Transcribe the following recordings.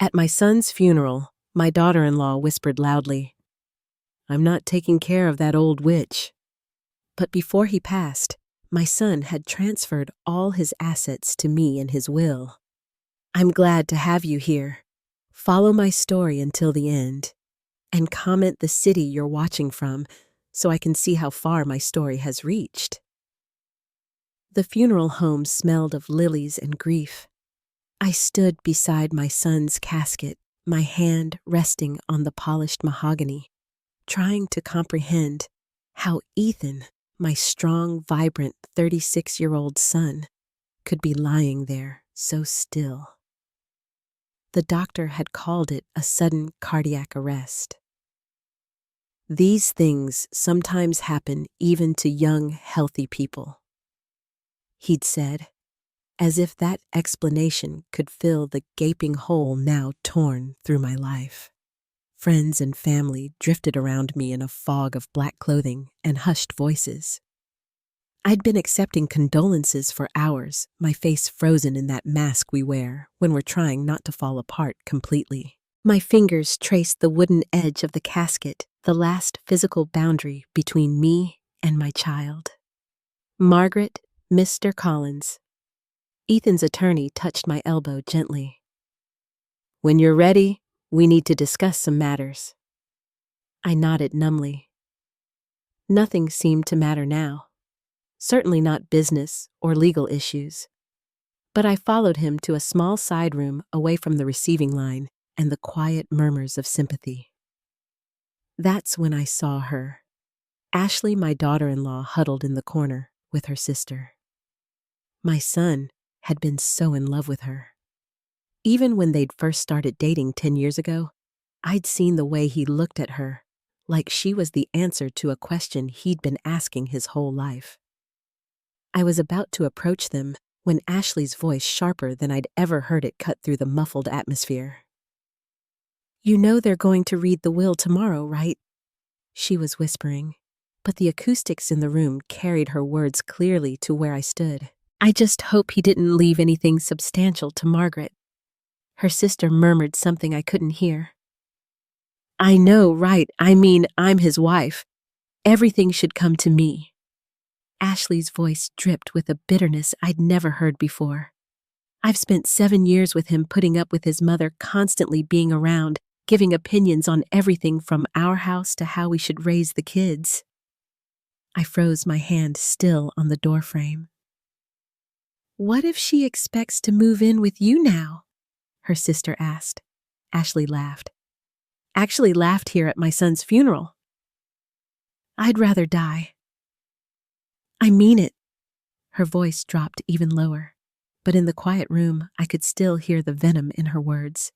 At my son's funeral, my daughter-in-law whispered loudly, "I'm not taking care of that old witch." But before he passed, my son had transferred all his assets to me in his will. "I'm glad to have you here. Follow my story until the end, and comment the city you're watching from so I can see how far my story has reached." The funeral home smelled of lilies and grief. I stood beside my son's casket, my hand resting on the polished mahogany, trying to comprehend how Ethan, my strong, vibrant 36-year-old son, could be lying there so still. The doctor had called it a sudden cardiac arrest. "These things sometimes happen even to young, healthy people," he'd said, as if that explanation could fill the gaping hole now torn through my life. Friends and family drifted around me in a fog of black clothing and hushed voices. I'd been accepting condolences for hours, my face frozen in that mask we wear when we're trying not to fall apart completely. My fingers traced the wooden edge of the casket, the last physical boundary between me and my child. "Margaret, Mr. Collins." Ethan's attorney touched my elbow gently. "When you're ready, we need to discuss some matters." I nodded numbly. Nothing seemed to matter now. Certainly not business or legal issues. But I followed him to a small side room away from the receiving line and the quiet murmurs of sympathy. That's when I saw her. Ashley, my daughter-in-law, huddled in the corner with her sister. My son had been so in love with her. Even when they'd first started dating 10 years ago, I'd seen the way he looked at her, like she was the answer to a question he'd been asking his whole life. I was about to approach them when Ashley's voice, sharper than I'd ever heard it, cut through the muffled atmosphere. "You know they're going to read the will tomorrow, right?" she was whispering, but the acoustics in the room carried her words clearly to where I stood. "I just hope he didn't leave anything substantial to Margaret." Her sister murmured something I couldn't hear. "I know, right? I mean, I'm his wife. Everything should come to me." Ashley's voice dripped with a bitterness I'd never heard before. "I've spent 7 years with him, putting up with his mother constantly being around, giving opinions on everything from our house to how we should raise the kids." I froze, my hand still on the doorframe. "What if she expects to move in with you now?" her sister asked. Ashley laughed. "Actually laughed here at my son's funeral." "I'd rather die." "I mean it." Her voice dropped even lower, but in the quiet room I could still hear the venom in her words.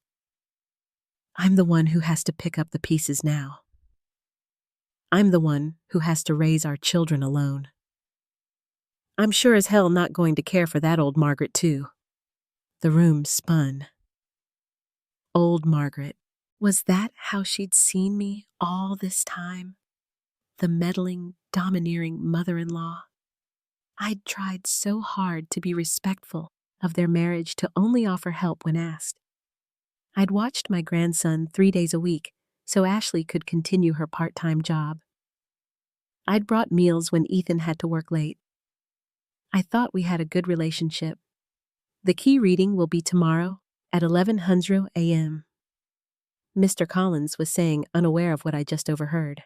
"I'm the one who has to pick up the pieces now. I'm the one who has to raise our children alone. I'm sure as hell not going to care for that old Margaret too." The room spun. Old Margaret. Was that how she'd seen me all this time? The meddling, domineering mother-in-law. I'd tried so hard to be respectful of their marriage, to only offer help when asked. I'd watched my grandson 3 days a week so Ashley could continue her part-time job. I'd brought meals when Ethan had to work late. I thought we had a good relationship. "The key reading will be tomorrow at 1100 a.m. Mr. Collins was saying, unaware of what I just overheard.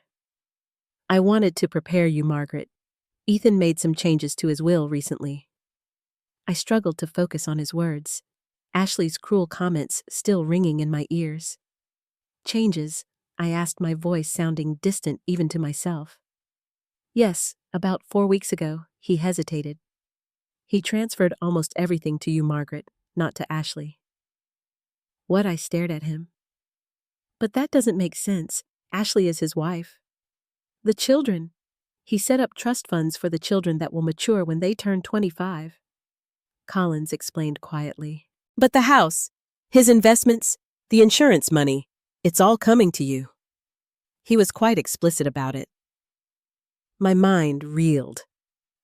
"I wanted to prepare you, Margaret. Ethan made some changes to his will recently." I struggled to focus on his words, Ashley's cruel comments still ringing in my ears. "Changes?" I asked, my voice sounding distant even to myself. "Yes, about 4 weeks ago." He hesitated. "He transferred almost everything to you, Margaret, not to Ashley." What? I stared at him. "But that doesn't make sense. Ashley is his wife." "The children. He set up trust funds for the children that will mature when they turn 25. Collins explained quietly. "But the house, his investments, the insurance money, it's all coming to you." He was quite explicit about it. My mind reeled.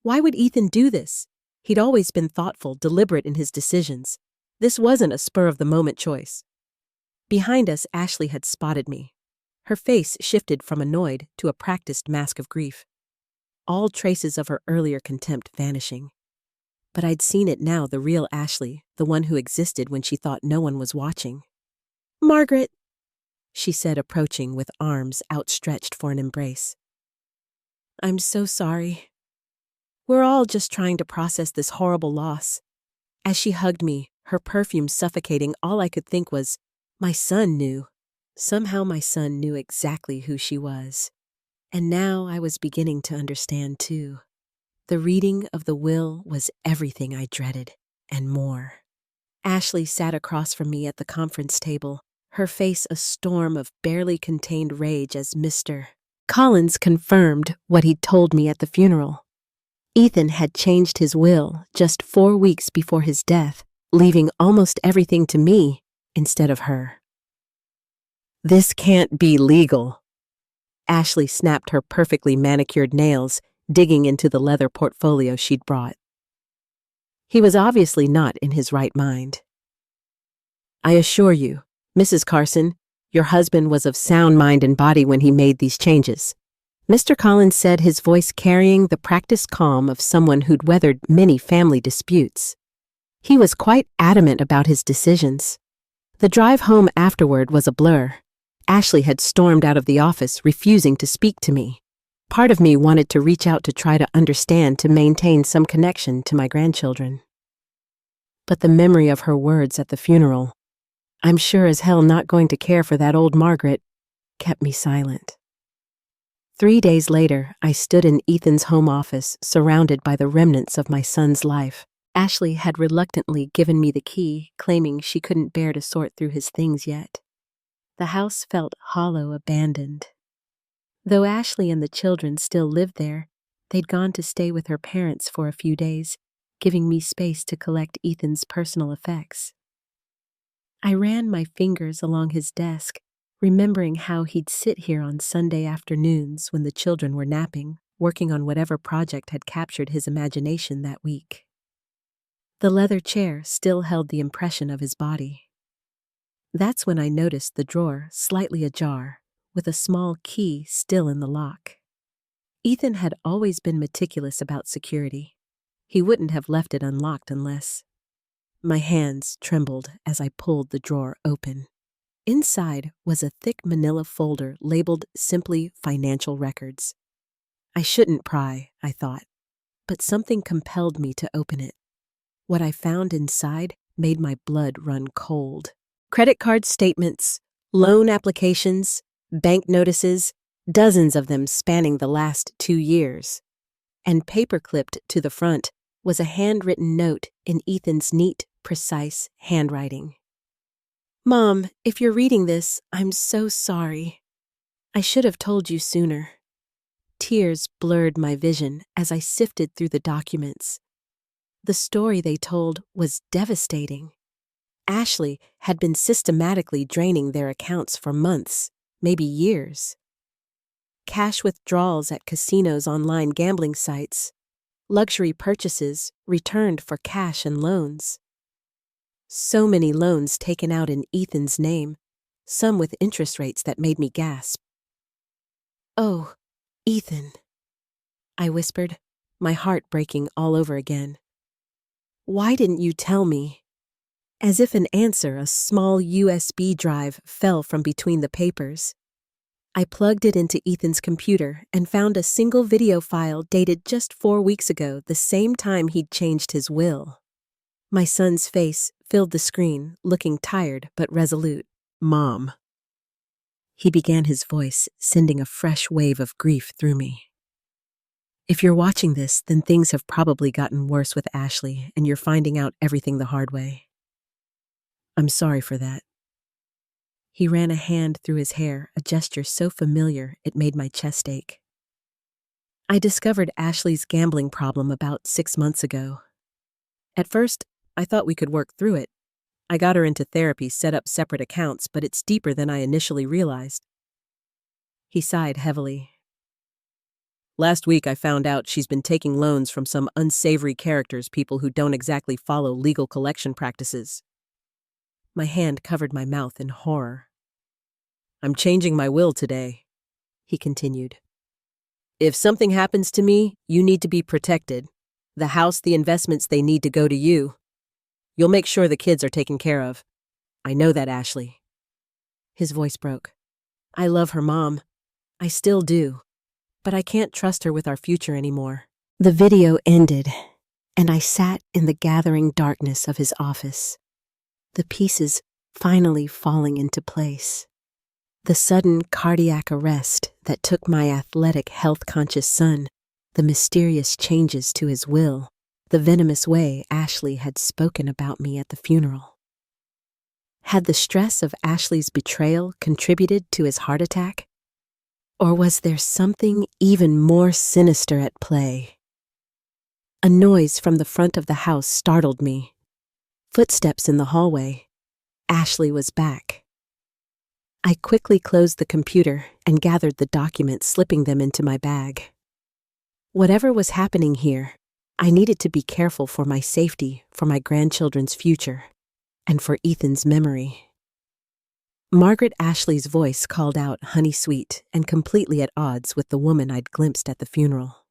Why would Ethan do this? He'd always been thoughtful, deliberate in his decisions. This wasn't a spur-of-the-moment choice. Behind us, Ashley had spotted me. Her face shifted from annoyed to a practiced mask of grief, all traces of her earlier contempt vanishing. But I'd seen it now, the real Ashley, the one who existed when she thought no one was watching. "Margaret," she said, approaching with arms outstretched for an embrace. "I'm so sorry. We're all just trying to process this horrible loss." As she hugged me, her perfume suffocating, all I could think was, my son knew. Somehow my son knew exactly who she was. And now I was beginning to understand too. The reading of the will was everything I dreaded, and more. Ashley sat across from me at the conference table, her face a storm of barely contained rage as Mr. Collins confirmed what he'd told me at the funeral. Ethan had changed his will just 4 weeks before his death, leaving almost everything to me instead of her. "This can't be legal." Ashley snapped her perfectly manicured nails, digging into the leather portfolio she'd brought. He was obviously not in his right mind. "I assure you, Mrs. Carson, your husband was of sound mind and body when he made these changes," Mr. Collins said, his voice carrying the practiced calm of someone who'd weathered many family disputes. He was quite adamant about his decisions. The drive home afterward was a blur. Ashley had stormed out of the office, refusing to speak to me. Part of me wanted to reach out to try to understand, to maintain some connection to my grandchildren. But the memory of her words at the funeral, "I'm sure as hell not going to care for that old Margaret," kept me silent. 3 days later, I stood in Ethan's home office, surrounded by the remnants of my son's life. Ashley had reluctantly given me the key, claiming she couldn't bear to sort through his things yet. The house felt hollow, abandoned. Though Ashley and the children still lived there, they'd gone to stay with her parents for a few days, giving me space to collect Ethan's personal effects. I ran my fingers along his desk, remembering how he'd sit here on Sunday afternoons when the children were napping, working on whatever project had captured his imagination that week. The leather chair still held the impression of his body. That's when I noticed the drawer slightly ajar, with a small key still in the lock. Ethan had always been meticulous about security. He wouldn't have left it unlocked unless... My hands trembled as I pulled the drawer open. Inside was a thick manila folder labeled simply "Financial Records." I shouldn't pry, I thought, but something compelled me to open it. What I found inside made my blood run cold. Credit card statements, loan applications, bank notices, dozens of them spanning the last 2 years. And paper-clipped to the front was a handwritten note in Ethan's neat, precise handwriting. "Mom, if you're reading this, I'm so sorry. I should have told you sooner." Tears blurred my vision as I sifted through the documents. The story they told was devastating. Ashley had been systematically draining their accounts for months, maybe years. Cash withdrawals at casinos, online gambling sites, luxury purchases returned for cash and loans. So many loans taken out in Ethan's name, some with interest rates that made me gasp. "Oh, Ethan," I whispered, my heart breaking all over again. "Why didn't you tell me?" As if an answer, a small USB drive fell from between the papers. I plugged it into Ethan's computer and found a single video file dated just 4 weeks ago, the same time he'd changed his will. My son's face filled the screen, looking tired but resolute. "Mom." He began, his voice sending a fresh wave of grief through me. "If you're watching this, then things have probably gotten worse with Ashley, and you're finding out everything the hard way. I'm sorry for that." He ran a hand through his hair, a gesture so familiar it made my chest ache. "I discovered Ashley's gambling problem about 6 months ago. At first, I thought we could work through it. I got her into therapy, set up separate accounts, but it's deeper than I initially realized." He sighed heavily. "Last week I found out she's been taking loans from some unsavory characters, people who don't exactly follow legal collection practices." My hand covered my mouth in horror. "I'm changing my will today," he continued. "If something happens to me, you need to be protected. The house, the investments, they need to go to you. You'll make sure the kids are taken care of. I know that, Ashley." His voice broke. "I love her, Mom. I still do. But I can't trust her with our future anymore." The video ended, and I sat in the gathering darkness of his office, the pieces finally falling into place. The sudden cardiac arrest that took my athletic, health-conscious son, the mysterious changes to his will, the venomous way Ashley had spoken about me at the funeral. Had the stress of Ashley's betrayal contributed to his heart attack? Or was there something even more sinister at play? A noise from the front of the house startled me. Footsteps in the hallway. Ashley was back. I quickly closed the computer and gathered the documents, slipping them into my bag. Whatever was happening here, I needed to be careful for my safety, for my grandchildren's future, and for Ethan's memory. Margaret Ashley's voice called out honey sweet and completely at odds with the woman I'd glimpsed at the funeral.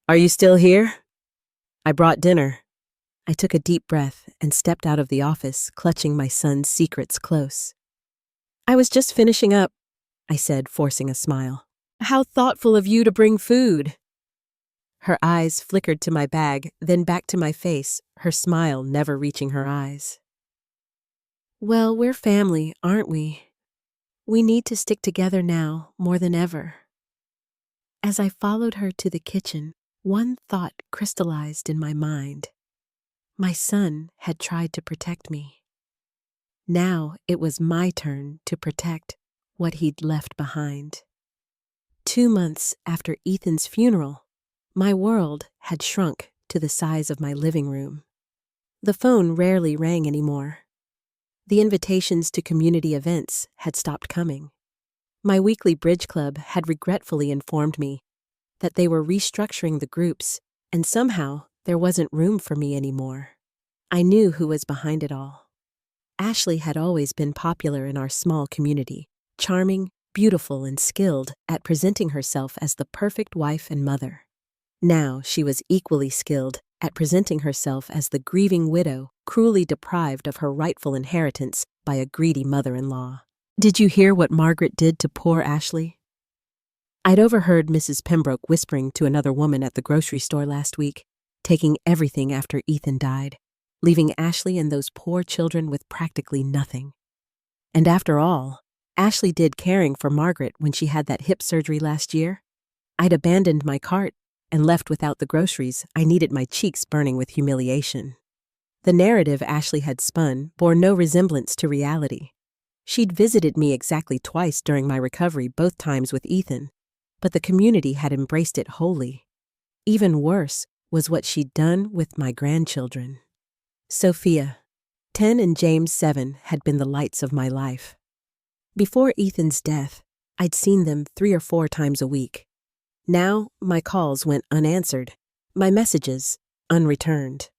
"Are you still here? I brought dinner." I took a deep breath and stepped out of the office, clutching my son's secrets close. "I was just finishing up," I said, forcing a smile. "How thoughtful of you to bring food." Her eyes flickered to my bag, then back to my face, her smile never reaching her eyes. "Well, we're family, aren't we? We need to stick together now more than ever." As I followed her to the kitchen, one thought crystallized in my mind. My son had tried to protect me. Now it was my turn to protect what he'd left behind. 2 months after Ethan's funeral, my world had shrunk to the size of my living room. The phone rarely rang anymore. The invitations to community events had stopped coming. My weekly bridge club had regretfully informed me that they were restructuring the groups, and somehow there wasn't room for me anymore. I knew who was behind it all. Ashley had always been popular in our small community, charming, beautiful, and skilled at presenting herself as the perfect wife and mother. Now she was equally skilled at presenting herself as the grieving widow, cruelly deprived of her rightful inheritance by a greedy mother-in-law. "Did you hear what Margaret did to poor Ashley?" I'd overheard Mrs. Pembroke whispering to another woman at the grocery store last week, taking everything after Ethan died, leaving Ashley and those poor children with practically nothing. And after all, Ashley did caring for Margaret when she had that hip surgery last year. I'd abandoned my cart and left without the groceries. I needed my cheeks burning with humiliation. The narrative Ashley had spun bore no resemblance to reality. She'd visited me exactly twice during my recovery, both times with Ethan, but the community had embraced it wholly. Even worse was what she'd done with my grandchildren. Sophia, 10, and James, 7, had been the lights of my life. Before Ethan's death, I'd seen them 3 or 4 times a week. Now, my calls went unanswered, my messages unreturned.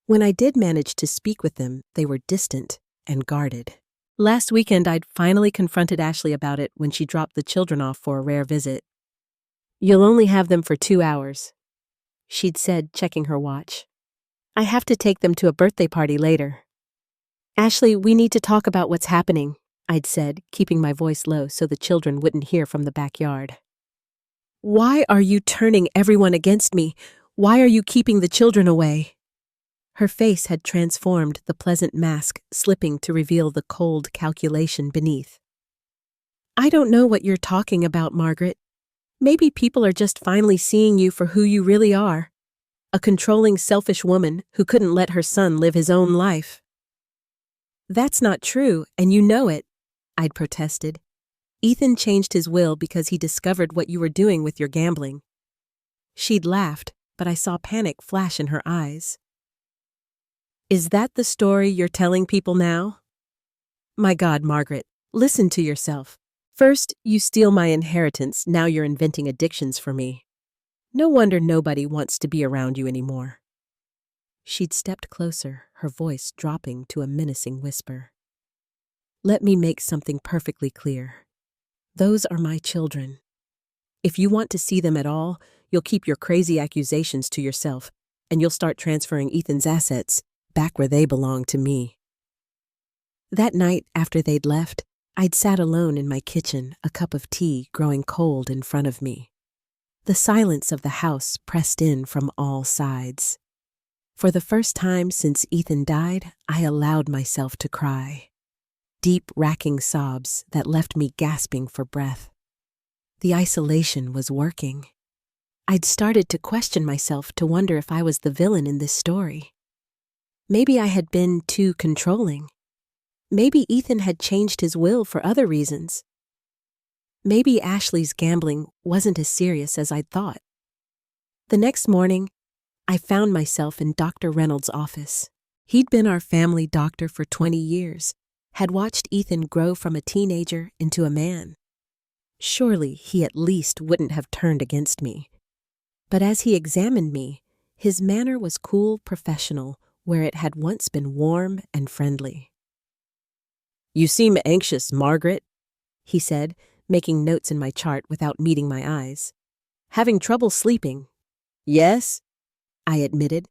When I did manage to speak with them, they were distant and guarded. Last weekend, I'd finally confronted Ashley about it when she dropped the children off for a rare visit. "You'll only have them for 2 hours," she'd said, checking her watch. "I have to take them to a birthday party later." "Ashley, we need to talk about what's happening," I'd said, keeping my voice low so the children wouldn't hear from the backyard. "Why are you turning everyone against me? Why are you keeping the children away?" Her face had transformed, the pleasant mask slipping to reveal the cold calculation beneath. "I don't know what you're talking about, Margaret. Maybe people are just finally seeing you for who you really are. A controlling, selfish woman who couldn't let her son live his own life." "That's not true, and you know it," I'd protested. "Ethan changed his will because he discovered what you were doing with your gambling." She'd laughed, but I saw panic flash in her eyes. "Is that the story you're telling people now?" "My God, Margaret, listen to yourself. First, you steal my inheritance, now you're inventing addictions for me. No wonder nobody wants to be around you anymore." She'd stepped closer, her voice dropping to a menacing whisper. Let me make something perfectly clear. Those are my children. If you want to see them at all, you'll keep your crazy accusations to yourself, and you'll start transferring Ethan's assets back where they belong to me. That night, after they'd left, I'd sat alone in my kitchen, a cup of tea growing cold in front of me. The silence of the house pressed in from all sides. For the first time since Ethan died, I allowed myself to cry. Deep, racking sobs that left me gasping for breath. The isolation was working. I'd started to question myself, to wonder if I was the villain in this story. Maybe I had been too controlling. Maybe Ethan had changed his will for other reasons. Maybe Ashley's gambling wasn't as serious as I'd thought. The next morning, I found myself in Dr. Reynolds' office. He'd been our family doctor for 20 years, had watched Ethan grow from a teenager into a man. Surely he at least wouldn't have turned against me. But as he examined me, his manner was cool, professional, where it had once been warm and friendly. You seem anxious, Margaret, he said, making notes in my chart without meeting my eyes. Having trouble sleeping? Yes, I admitted.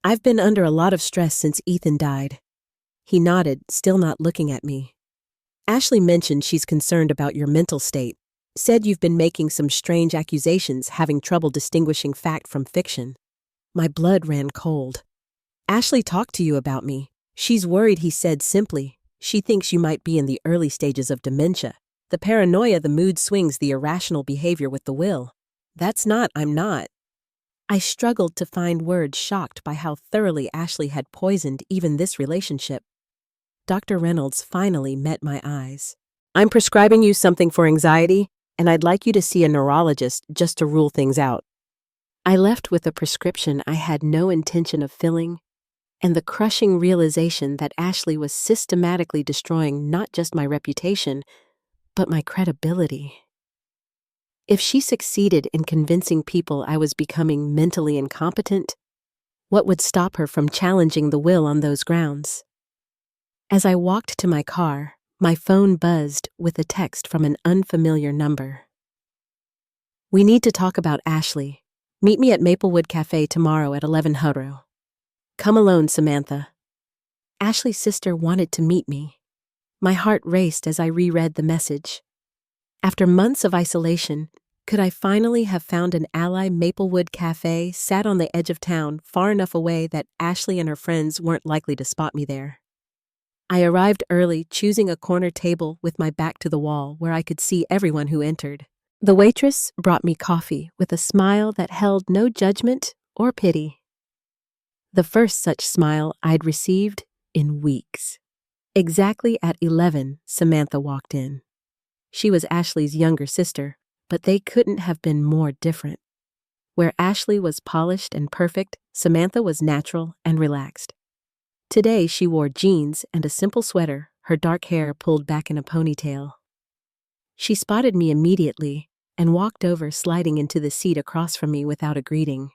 I've been under a lot of stress since Ethan died. He nodded, still not looking at me. Ashley mentioned she's concerned about your mental state, said you've been making some strange accusations, having trouble distinguishing fact from fiction. My blood ran cold. Ashley talked to you about me. She's worried, he said simply. She thinks you might be in the early stages of dementia. The paranoia, the mood swings, the irrational behavior with the will. I'm not. I struggled to find words, shocked by how thoroughly Ashley had poisoned even this relationship. Dr. Reynolds finally met my eyes. I'm prescribing you something for anxiety, and I'd like you to see a neurologist just to rule things out. I left with a prescription I had no intention of filling, and the crushing realization that Ashley was systematically destroying not just my reputation, but my credibility. If she succeeded in convincing people I was becoming mentally incompetent, what would stop her from challenging the will on those grounds? As I walked to my car, my phone buzzed with a text from an unfamiliar number. We need to talk about Ashley. Meet me at Maplewood Cafe tomorrow at 11:00. Come alone, Samantha. Ashley's sister wanted to meet me. My heart raced as I reread the message. After months of isolation, could I finally have found an ally? Maplewood Cafe sat on the edge of town, far enough away that Ashley and her friends weren't likely to spot me there. I arrived early, choosing a corner table with my back to the wall where I could see everyone who entered. The waitress brought me coffee with a smile that held no judgment or pity. The first such smile I'd received in weeks. Exactly at 11, Samantha walked in. She was Ashley's younger sister, but they couldn't have been more different. Where Ashley was polished and perfect, Samantha was natural and relaxed. Today she wore jeans and a simple sweater, her dark hair pulled back in a ponytail. She spotted me immediately and walked over, sliding into the seat across from me without a greeting.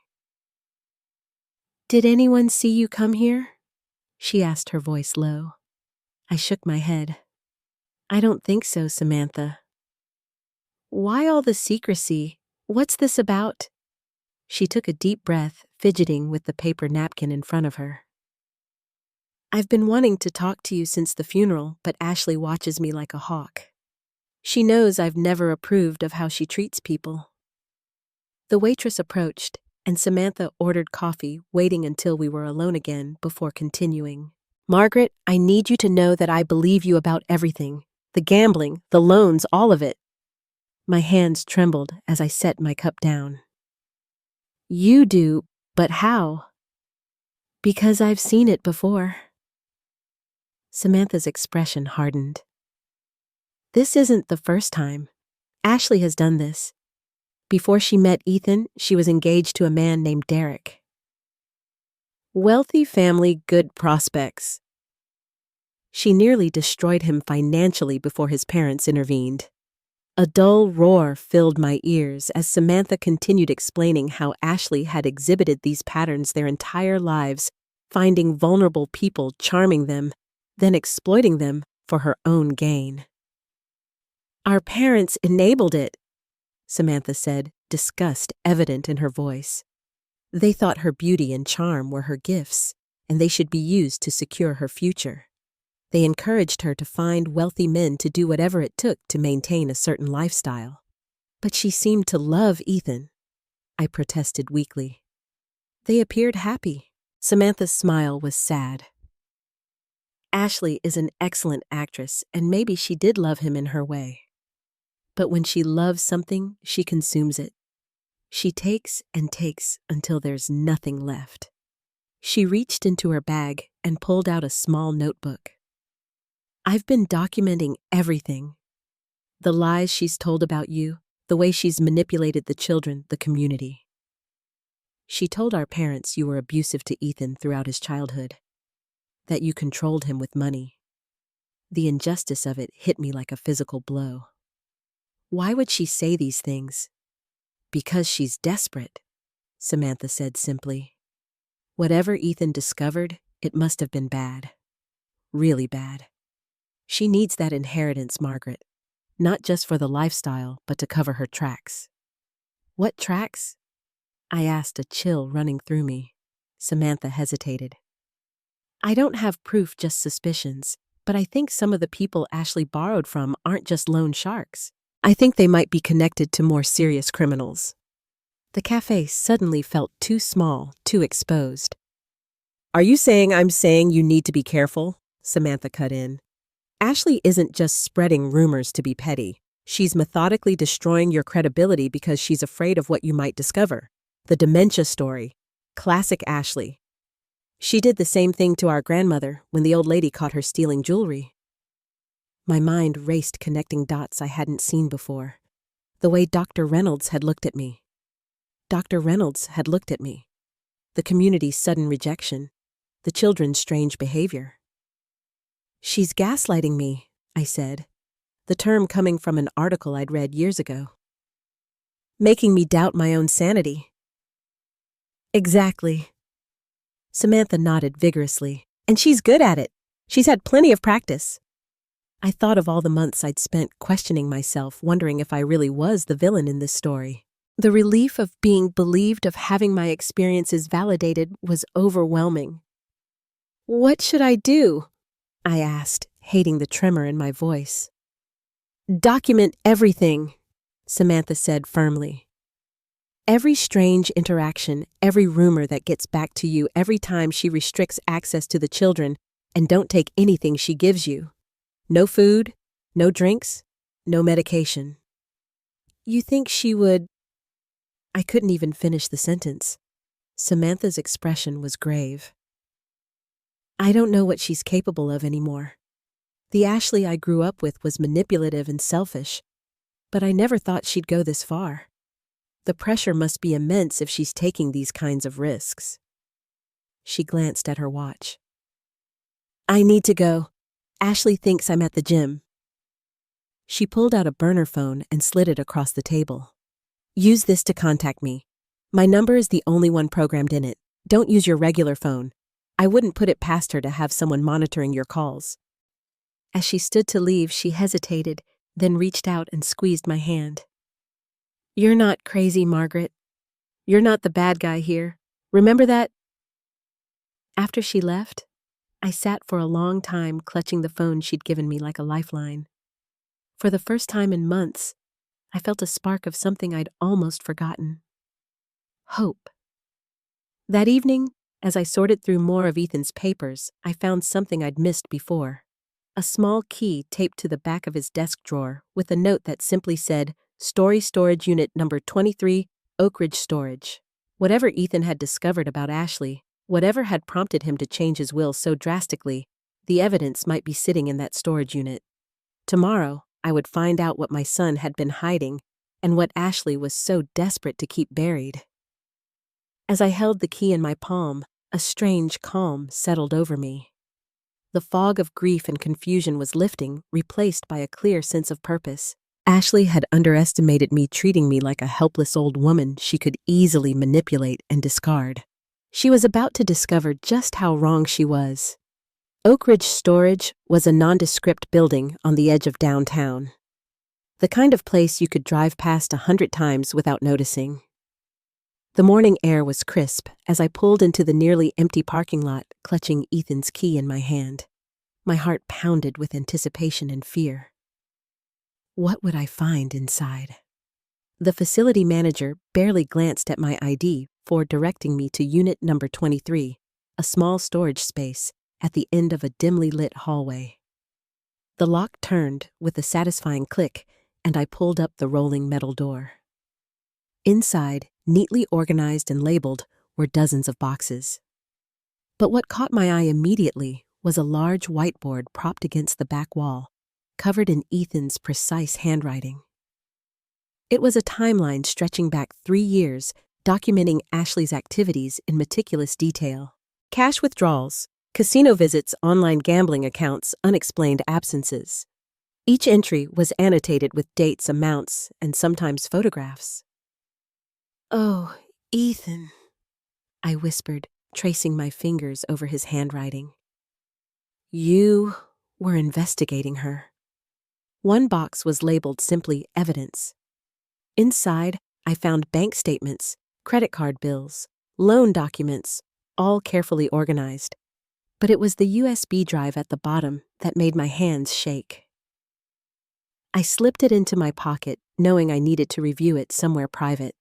Did anyone see you come here? She asked, her voice low. I shook my head. I don't think so, Samantha. Why all the secrecy? What's this about? She took a deep breath, fidgeting with the paper napkin in front of her. I've been wanting to talk to you since the funeral, but Ashley watches me like a hawk. She knows I've never approved of how she treats people. The waitress approached, and Samantha ordered coffee, waiting until we were alone again before continuing. Margaret, I need you to know that I believe you about everything. The gambling, the loans, all of it. My hands trembled as I set my cup down. You do, but how? Because I've seen it before. Samantha's expression hardened. This isn't the first time. Ashley has done this. Before she met Ethan, she was engaged to a man named Derek. Wealthy family, good prospects. She nearly destroyed him financially before his parents intervened. A dull roar filled my ears as Samantha continued explaining how Ashley had exhibited these patterns their entire lives, finding vulnerable people, charming them, then exploiting them for her own gain. "Our parents enabled it," Samantha said, disgust evident in her voice. "They thought her beauty and charm were her gifts, and they should be used to secure her future. They encouraged her to find wealthy men to do whatever it took to maintain a certain lifestyle. But she seemed to love Ethan," I protested weakly. "They appeared happy." Samantha's smile was sad. "Ashley is an excellent actress, and maybe she did love him in her way. But when she loves something, she consumes it. She takes and takes until there's nothing left." She reached into her bag and pulled out a small notebook. "I've been documenting everything. The lies she's told about you, the way she's manipulated the children, the community. She told our parents you were abusive to Ethan throughout his childhood, that you controlled him with money. The injustice of it hit me like a physical blow. Why would she say these things? Because she's desperate," Samantha said simply. "Whatever Ethan discovered, it must have been bad. Really bad. She needs that inheritance, Margaret, not just for the lifestyle, but to cover her tracks." "What tracks?" I asked, a chill running through me. Samantha hesitated. "I don't have proof, just suspicions, but I think some of the people Ashley borrowed from aren't just loan sharks. I think they might be connected to more serious criminals." The cafe suddenly felt too small, too exposed. "Are you saying I'm saying you need to be careful?" Samantha cut in. "Ashley isn't just spreading rumors to be petty. She's methodically destroying your credibility because she's afraid of what you might discover. The dementia story. Classic Ashley. She did the same thing to our grandmother when the old lady caught her stealing jewelry." My mind raced, connecting dots I hadn't seen before. The way Dr. Reynolds had looked at me. Dr. Reynolds had looked at me. The community's sudden rejection. The children's strange behavior. "She's gaslighting me," I said, the term coming from an article I'd read years ago. "Making me doubt my own sanity." "Exactly." Samantha nodded vigorously. "And she's good at it. She's had plenty of practice." I thought of all the months I'd spent questioning myself, wondering if I really was the villain in this story. The relief of being believed, of having my experiences validated, was overwhelming. "What should I do?" I asked, hating the tremor in my voice. "Document everything," Samantha said firmly. "Every strange interaction, every rumor that gets back to you every time she restricts access to the children, and don't take anything she gives you. No food, no drinks, no medication." "You think she would—" I couldn't even finish the sentence. Samantha's expression was grave. "I don't know what she's capable of anymore. The Ashley I grew up with was manipulative and selfish, but I never thought she'd go this far. The pressure must be immense if she's taking these kinds of risks." She glanced at her watch. "I need to go. Ashley thinks I'm at the gym." She pulled out a burner phone and slid it across the table. "Use this to contact me. My number is the only one programmed in it. Don't use your regular phone. I wouldn't put it past her to have someone monitoring your calls." As she stood to leave, she hesitated, then reached out and squeezed my hand. "You're not crazy, Margaret. You're not the bad guy here. Remember that?" After she left, I sat for a long time clutching the phone she'd given me like a lifeline. For the first time in months, I felt a spark of something I'd almost forgotten. Hope. That evening, as I sorted through more of Ethan's papers, I found something I'd missed before. A small key taped to the back of his desk drawer with a note that simply said, "Story Storage Unit Number 23, Oak Ridge Storage." Whatever Ethan had discovered about Ashley, whatever had prompted him to change his will so drastically, the evidence might be sitting in that storage unit. Tomorrow, I would find out what my son had been hiding and what Ashley was so desperate to keep buried. As I held the key in my palm, a strange calm settled over me. The fog of grief and confusion was lifting, replaced by a clear sense of purpose. Ashley had underestimated me, treating me like a helpless old woman she could easily manipulate and discard. She was about to discover just how wrong she was. Oak Ridge Storage was a nondescript building on the edge of downtown. The kind of place you could drive past 100 times without noticing. The morning air was crisp as I pulled into the nearly empty parking lot, clutching Ethan's key in my hand. My heart pounded with anticipation and fear. What would I find inside? The facility manager barely glanced at my ID before directing me to unit number 23, a small storage space at the end of a dimly lit hallway. The lock turned with a satisfying click, and I pulled up the rolling metal door. Inside, neatly organized and labeled, were dozens of boxes. But what caught my eye immediately was a large whiteboard propped against the back wall, covered in Ethan's precise handwriting. It was a timeline stretching back 3 years, documenting Ashley's activities in meticulous detail. Cash withdrawals, casino visits, online gambling accounts, unexplained absences. Each entry was annotated with dates, amounts, and sometimes photographs. "Oh, Ethan," I whispered, tracing my fingers over his handwriting. "You were investigating her." One box was labeled simply evidence. Inside, I found bank statements, credit card bills, loan documents, all carefully organized. But it was the USB drive at the bottom that made my hands shake. I slipped it into my pocket, knowing I needed to review it somewhere private.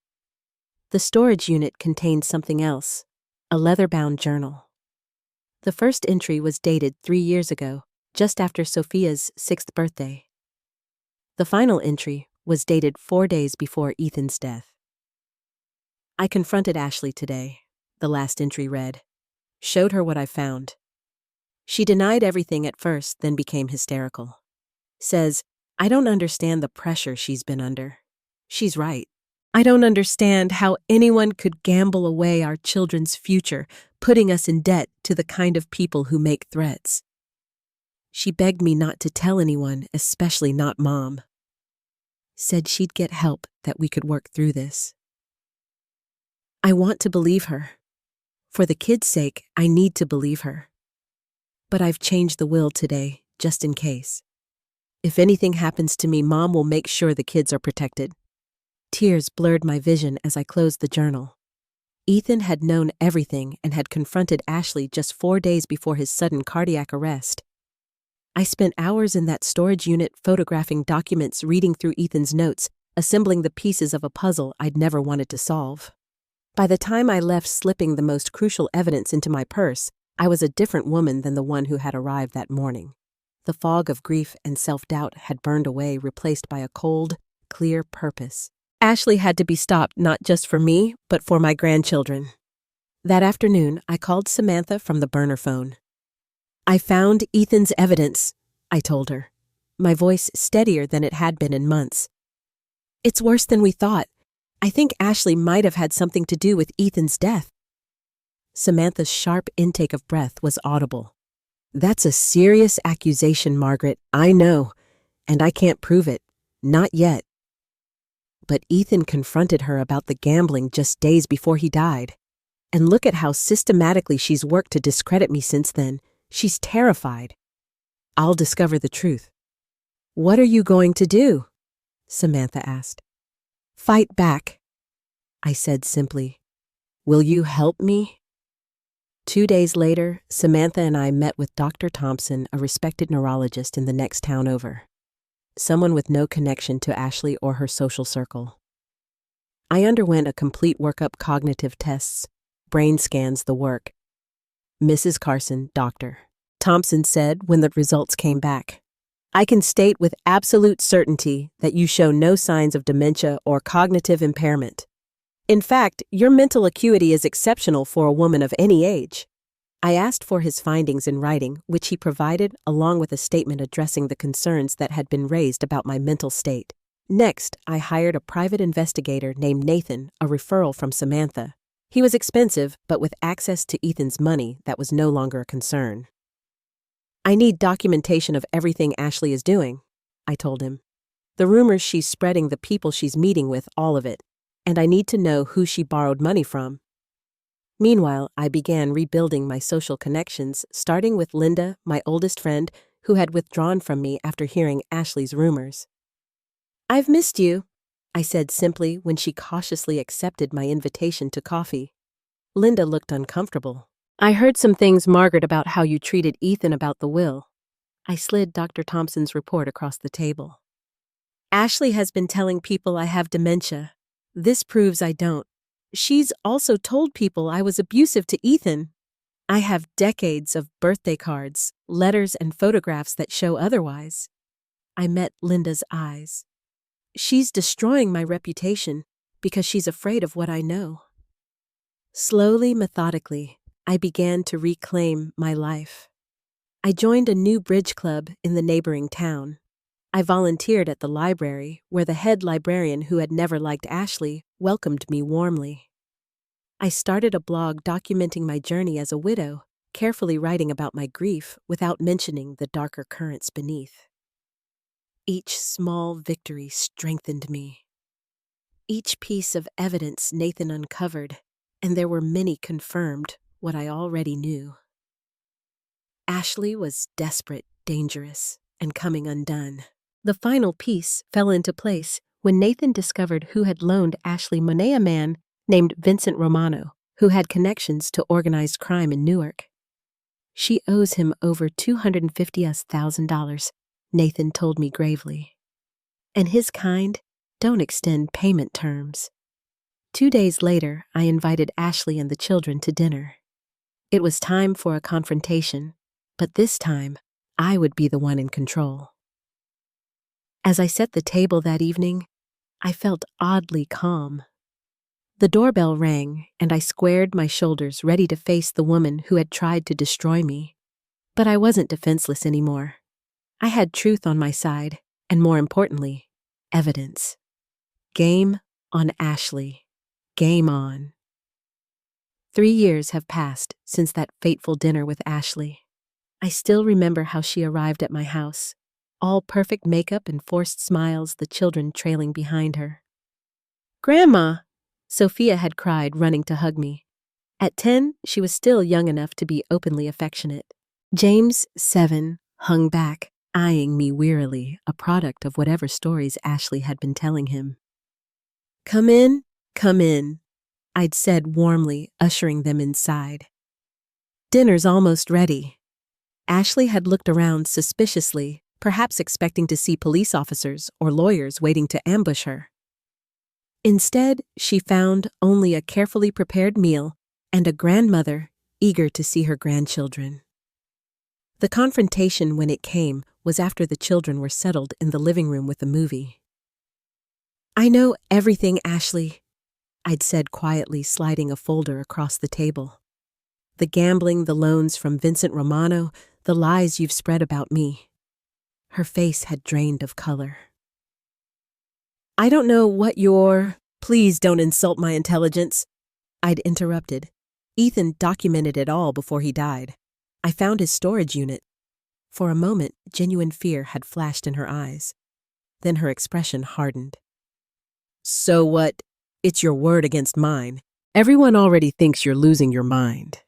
The storage unit contained something else, a leather-bound journal. The first entry was dated 3 years ago, just after Sophia's 6th birthday. The final entry was dated 4 days before Ethan's death. "I confronted Ashley today," the last entry read. "Showed her what I found. She denied everything at first, then became hysterical. Says, I don't understand the pressure she's been under. She's right. I don't understand how anyone could gamble away our children's future, putting us in debt to the kind of people who make threats. She begged me not to tell anyone, especially not Mom. Said she'd get help, that we could work through this. I want to believe her. For the kids' sake, I need to believe her. But I've changed the will today, just in case. If anything happens to me, Mom will make sure the kids are protected." Tears blurred my vision as I closed the journal. Ethan had known everything and had confronted Ashley just 4 days before his sudden cardiac arrest. I spent hours in that storage unit photographing documents, reading through Ethan's notes, assembling the pieces of a puzzle I'd never wanted to solve. By the time I left slipping the most crucial evidence into my purse, I was a different woman than the one who had arrived that morning. The fog of grief and self-doubt had burned away, replaced by a cold, clear purpose. Ashley had to be stopped not just for me, but for my grandchildren. That afternoon, I called Samantha from the burner phone. "I found Ethan's evidence," I told her, my voice steadier than it had been in months. "It's worse than we thought. I think Ashley might have had something to do with Ethan's death." Samantha's sharp intake of breath was audible. "That's a serious accusation, Margaret. I know, and I can't prove it. Not yet." But Ethan confronted her about the gambling just days before he died. And look at how systematically she's worked to discredit me since then. She's terrified. I'll discover the truth. "What are you going to do?" Samantha asked. "Fight back," I said simply. "Will you help me?" 2 days later, Samantha and I met with Dr. Thompson, a respected neurologist in the next town over. Someone with no connection to Ashley or her social circle. I underwent a complete workup, cognitive tests, brain scans, the work. "Mrs. Carson, doctor," Thompson said when the results came back. "I can state with absolute certainty that you show no signs of dementia or cognitive impairment. In fact, your mental acuity is exceptional for a woman of any age." I asked for his findings in writing, which he provided, along with a statement addressing the concerns that had been raised about my mental state. Next, I hired a private investigator named Nathan, a referral from Samantha. He was expensive, but with access to Ethan's money, that was no longer a concern. "I need documentation of everything Ashley is doing," I told him. "The rumors she's spreading, the people she's meeting with, all of it. And I need to know who she borrowed money from." Meanwhile, I began rebuilding my social connections, starting with Linda, my oldest friend, who had withdrawn from me after hearing Ashley's rumors. "I've missed you," I said simply when she cautiously accepted my invitation to coffee. Linda looked uncomfortable. "I heard some things, Margaret, about how you treated Ethan about the will." I slid Dr. Thompson's report across the table. "Ashley has been telling people I have dementia. This proves I don't. She's also told people I was abusive to Ethan. I have decades of birthday cards, letters, and photographs that show otherwise." I met Linda's eyes. "She's destroying my reputation because she's afraid of what I know." Slowly, methodically, I began to reclaim my life. I joined a new bridge club in the neighboring town. I volunteered at the library, where the head librarian, who had never liked Ashley, welcomed me warmly. I started a blog documenting my journey as a widow, carefully writing about my grief without mentioning the darker currents beneath. Each small victory strengthened me. Each piece of evidence Nathan uncovered, and there were many, confirmed what I already knew. Ashley was desperate, dangerous, and coming undone. The final piece fell into place when Nathan discovered who had loaned Ashley money, a man named Vincent Romano, who had connections to organized crime in Newark. "She owes him over $250,000, Nathan told me gravely. "And his kind don't extend payment terms." 2 days later, I invited Ashley and the children to dinner. It was time for a confrontation, but this time, I would be the one in control. As I set the table that evening, I felt oddly calm. The doorbell rang, and I squared my shoulders, ready to face the woman who had tried to destroy me. But I wasn't defenseless anymore. I had truth on my side, and more importantly, evidence. Game on Ashley. Game on. 3 years have passed since that fateful dinner with Ashley. I still remember how she arrived at my house, all perfect makeup and forced smiles, the children trailing behind her. "Grandma!" Sophia had cried, running to hug me. At 10, she was still young enough to be openly affectionate. James, 7, hung back, eyeing me wearily, a product of whatever stories Ashley had been telling him. Come in," I'd said warmly, ushering them inside. "Dinner's almost ready." Ashley had looked around suspiciously, perhaps expecting to see police officers or lawyers waiting to ambush her. Instead, she found only a carefully prepared meal and a grandmother eager to see her grandchildren. The confrontation, when it came, was after the children were settled in the living room with the movie. "I know everything, Ashley," I'd said quietly, sliding a folder across the table. "The gambling, the loans from Vincent Romano, the lies you've spread about me." Her face had drained of color. "I don't know what you're—" "Please don't insult my intelligence," I'd interrupted. "Ethan documented it all before he died. I found his storage unit." For a moment, genuine fear had flashed in her eyes. Then her expression hardened. "So what? It's your word against mine. Everyone already thinks you're losing your mind."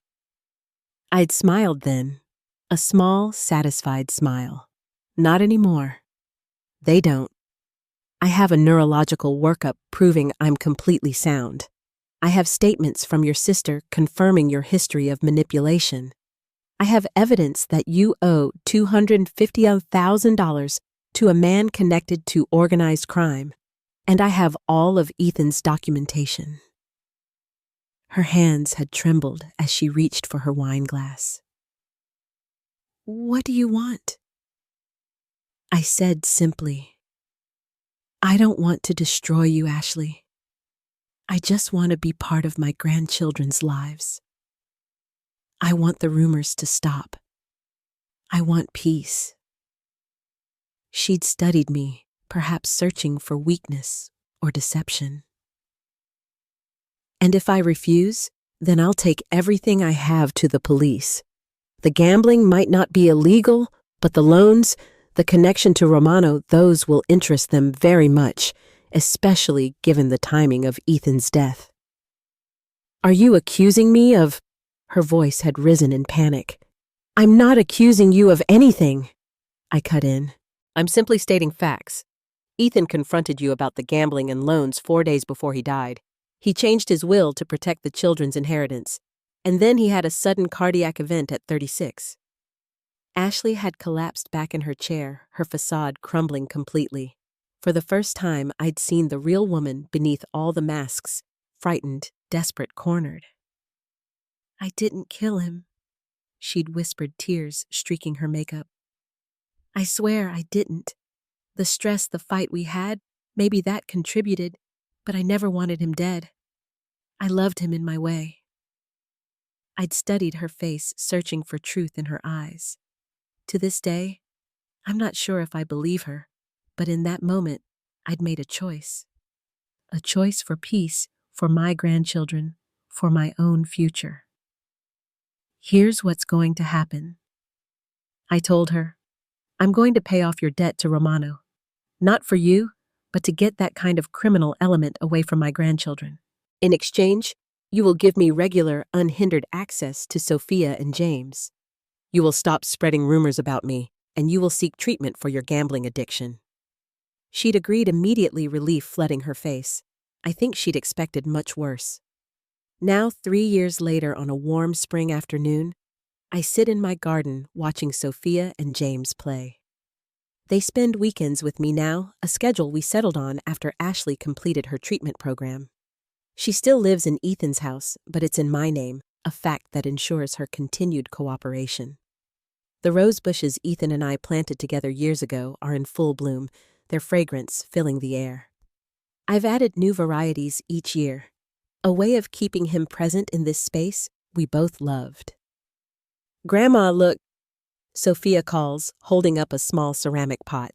I'd smiled then, a small, satisfied smile. "Not anymore. They don't. I have a neurological workup proving I'm completely sound. I have statements from your sister confirming your history of manipulation. I have evidence that you owe $250,000 to a man connected to organized crime, and I have all of Ethan's documentation." Her hands had trembled as she reached for her wine glass. "What do you want?" I said simply. "I don't want to destroy you, Ashley. I just want to be part of my grandchildren's lives. I want the rumors to stop. I want peace." She'd studied me, perhaps searching for weakness or deception. "And if I refuse, then I'll take everything I have to the police. The gambling might not be illegal, but the loans, the connection to Romano, those will interest them very much, especially given the timing of Ethan's death." Are you accusing me of? Her voice had risen in panic. I'm not accusing you of anything. I cut in. I'm simply stating facts. Ethan confronted you about the gambling and loans 4 days before he died. He changed his will to protect the children's inheritance. And then he had a sudden cardiac event at 36. Ashley had collapsed back in her chair, her facade crumbling completely. For the first time, I'd seen the real woman beneath all the masks, frightened, desperate, cornered. I didn't kill him, she'd whispered, tears streaking her makeup. I swear I didn't. The stress, the fight we had, maybe that contributed, but I never wanted him dead. I loved him in my way. I'd studied her face, searching for truth in her eyes. To this day, I'm not sure if I believe her, but in that moment, I'd made a choice. A choice for peace, for my grandchildren, for my own future. Here's what's going to happen. I told her, I'm going to pay off your debt to Romano. Not for you, but to get that kind of criminal element away from my grandchildren. In exchange, you will give me regular, unhindered access to Sophia and James. You will stop spreading rumors about me, and you will seek treatment for your gambling addiction. She'd agreed immediately, relief flooding her face. I think she'd expected much worse. Now, 3 years later, on a warm spring afternoon, I sit in my garden watching Sophia and James play. They spend weekends with me now, a schedule we settled on after Ashley completed her treatment program. She still lives in Ethan's house, but it's in my name, a fact that ensures her continued cooperation. The rose bushes Ethan and I planted together years ago are in full bloom, their fragrance filling the air. I've added new varieties each year, a way of keeping him present in this space we both loved. Grandma, look, Sophia calls, holding up a small ceramic pot.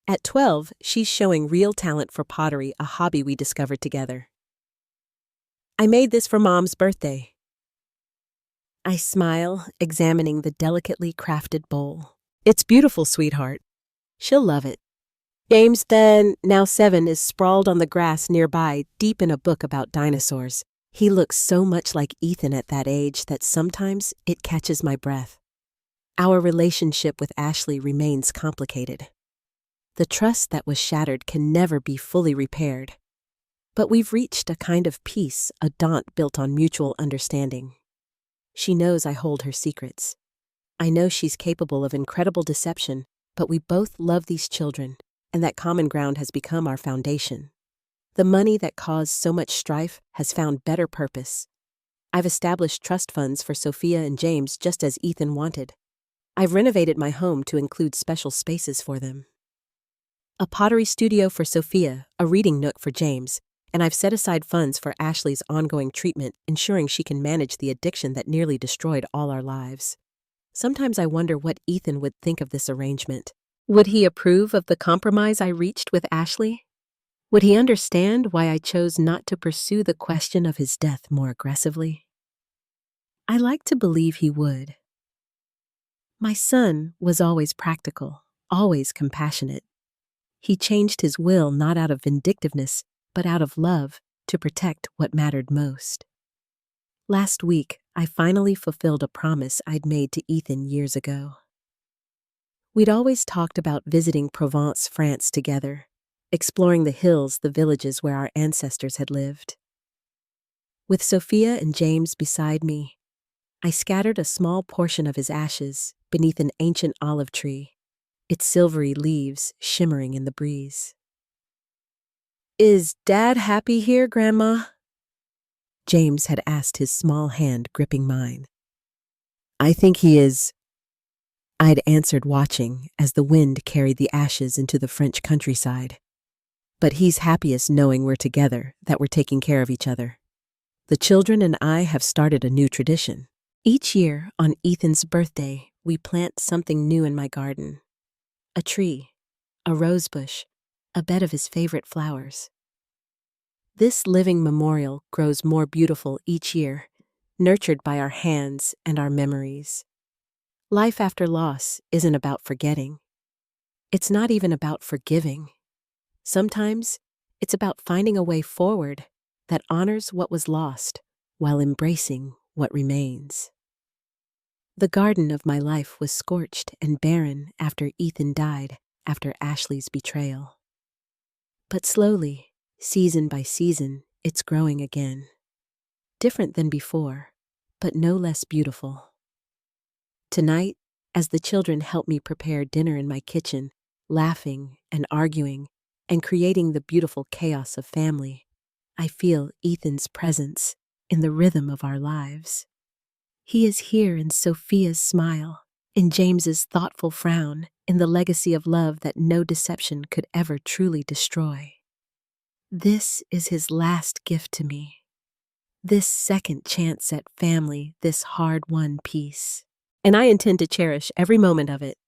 At 12, she's showing real talent for pottery, a hobby we discovered together. I made this for Mom's birthday. I smile, examining the delicately crafted bowl. It's beautiful, sweetheart. She'll love it. James, then, now 7, is sprawled on the grass nearby, deep in a book about dinosaurs. He looks so much like Ethan at that age that sometimes it catches my breath. Our relationship with Ashley remains complicated. The trust that was shattered can never be fully repaired. But we've reached a kind of peace, a daunt built on mutual understanding. She knows I hold her secrets. I know she's capable of incredible deception, but we both love these children, and that common ground has become our foundation. The money that caused so much strife has found better purpose. I've established trust funds for Sophia and James just as Ethan wanted. I've renovated my home to include special spaces for them. A pottery studio for Sophia, a reading nook for James, and I've set aside funds for Ashley's ongoing treatment, ensuring she can manage the addiction that nearly destroyed all our lives. Sometimes I wonder what Ethan would think of this arrangement. Would he approve of the compromise I reached with Ashley? Would he understand why I chose not to pursue the question of his death more aggressively? I like to believe he would. My son was always practical, always compassionate. He changed his will not out of vindictiveness, but out of love to protect what mattered most. Last week, I finally fulfilled a promise I'd made to Ethan years ago. We'd always talked about visiting Provence, France together, exploring the hills, the villages where our ancestors had lived. With Sophia and James beside me, I scattered a small portion of his ashes beneath an ancient olive tree, its silvery leaves shimmering in the breeze. Is Dad happy here, Grandma? James had asked, his small hand gripping mine. I think he is. I'd answered, watching as the wind carried the ashes into the French countryside. But he's happiest knowing we're together, that we're taking care of each other. The children and I have started a new tradition. Each year, on Ethan's birthday, we plant something new in my garden. A tree, a rose bush, a bed of his favorite flowers. This living memorial grows more beautiful each year, nurtured by our hands and our memories. Life after loss isn't about forgetting. It's not even about forgiving. Sometimes, it's about finding a way forward that honors what was lost while embracing what remains. The garden of my life was scorched and barren after Ethan died after Ashley's betrayal. But slowly, season by season, it's growing again. Different than before, but no less beautiful. Tonight, as the children help me prepare dinner in my kitchen, laughing and arguing and creating the beautiful chaos of family, I feel Ethan's presence in the rhythm of our lives. He is here in Sophia's smile, in James's thoughtful frown, in the legacy of love that no deception could ever truly destroy. This is his last gift to me. This second chance at family, this hard-won peace. And I intend to cherish every moment of it.